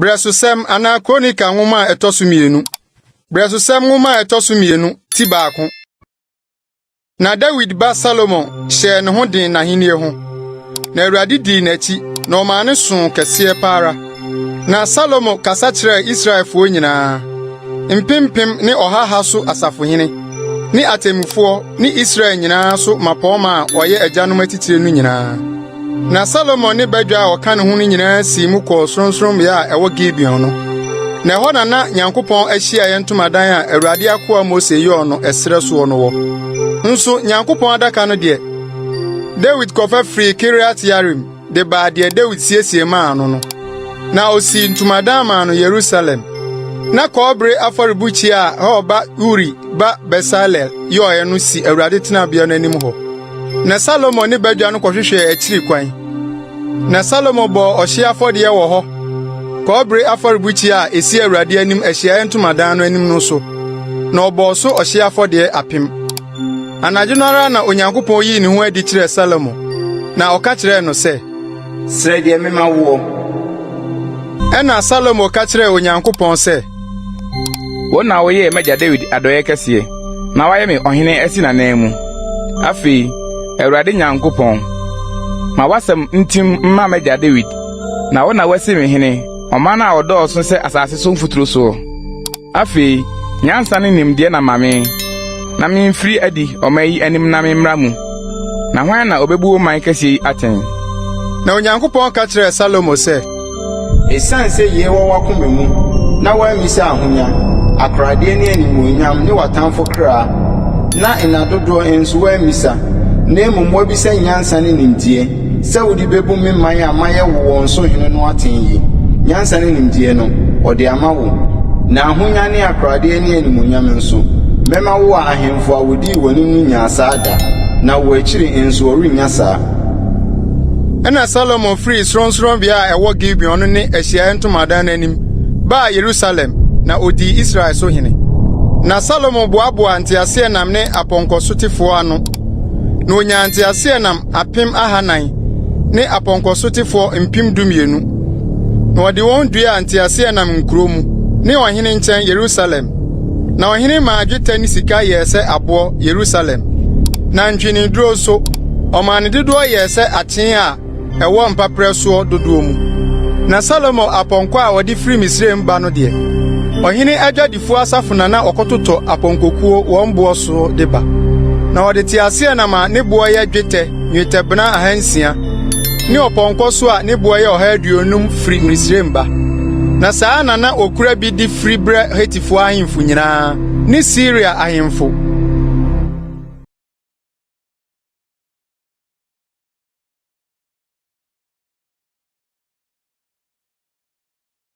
Bresusem ana Chronicles nwoma etosumienu. Bresusem nwoma etosumienu ti baako. Na David ba Solomon hye ne ho den na henie ho. Na Awurade di n'achi na ɔmaane so kɛse paara. Na Solomon kasa kyerɛ Israelfo nyinaa. Mpimpim ne ɔhaha so asafohene ne atemmufoɔ ne Israel nyinaa so mapɔma a ɔyɛ agyanom atitire no nyinaa. Na Solomon ne badwa a ɔka ne ho no nyinaa si mu kɔ soronsorombea a ɛwɔ Gibeon no. Na ɛhɔ na Nyankopɔn ahyia yɛ ntomadan a Awurade akoa Mose yɔɔ no ɛsrɛ soɔ no wɔ. Nso Nyankopɔn adaka no deɛ David kɔfa firi Kiriat Yarim de ba deɛ David siesie maa no no. Na osi ntomadan maa no Yerusalem. Na kɔbre afɔrebuchi a ɔba Uri ba Besalel yɔɔ no si Awurade tenabea no anim hɔ. Na Solomon ne badwa no kɔhwehwɛ akyiri kwan. Na Solomon bɔ ɔhye afɔdeɛ wɔ hɔ. Kɔbre afɔrebuchi a esi Awurade anim ahyiaeɛ ntomadan no anim no so. Na ɔbɔ so ɔhye afɔdeɛ apem. Anadwo no ara na Onyankopɔn yi ne ho adi kyerɛ Solomon. Na ɔka kyerɛɛ no sɛ, "Srɛ deɛ mema wo." Ɛna Solomon ka kyerɛɛ Onyankopɔn sɛ, "Wo na woyɛ m'agya David adɔyɛ kɛseɛ, na wayɛ me ɔhene asi n'anan mu. Afei, Awurade Nyankopɔn, ma wasɛm ntim mma m'agya David, na wo na wasi me hene, ɔman a ɔdɔɔso sɛ asase so mfuturo so. Afei, nyansa ne nimdeɛ na ma me, na memfiri adi ɔman yi anim na memmra mu. Na hwan na obebu ɔman kɛseɛ yi atɛn?" Na Onyankopɔn ka kyerɛɛ Solomon sɛ, "Esiane sɛ yie wɔ w'akoma mu, na woammisa ahonya, akoradeɛ ne animuonyam ne w'atamfo kraa, na nna dodoɔ nso woammisa, na mmom woabisa nyansa ne nimdeɛ, sɛ wode bebu me man a mayɛ wo wɔn so hene no atɛn yi. Nyansa ne nimdeɛ no, ɔde ama wo. Na ahonya ne akoradeɛ ne animuonyam nso, mɛma wo a ahemfo a wodii w'anim no nyaa saa da, na wo akyiri nso ɔrennya saa." Ɛna Solomon firi soronsorombea a ɛwɔ Gibeon no ne ahyiaeɛ ntomadan no anim baa Yerusalem na odi Israel so hene. Na Solomon boaboa nteaseɛnam ne apɔnkɔsotefoɔ ano. Na onya nteaseɛnam 400 ne apɔnkɔsotefoɔ 12,000. Na ɔde wɔn dua nteaseɛnam nkuro mu ne ɔhene nkyɛn Yerusalem. Na ɔhene maa dwetɛ ne sika yɛɛ sɛ aboɔ Yerusalem. Na ntweneduro so ɔmaa ne dodoɔ yɛɛ sɛ akyee a ɛwɔ mpaprɛ soɔ dodoɔ mu. Na Solomon apɔnkɔ a ɔde firi Misraim ba no deɛ, ɔhene adwadifo asafo na ɔkɔtotɔ apɔnkɔkuo wɔn boɔ so de ba. Na ɔde teaseɛnam a ne boɔ yɛ nnwetɛbena 600 ne ɔpɔnkɔ so a ne boɔ yɛ 150 firi Misraim ba. Na saa na okura bi de firi brɛ Hetifoɔ ahemfo nyinaa ne Syria ahemfo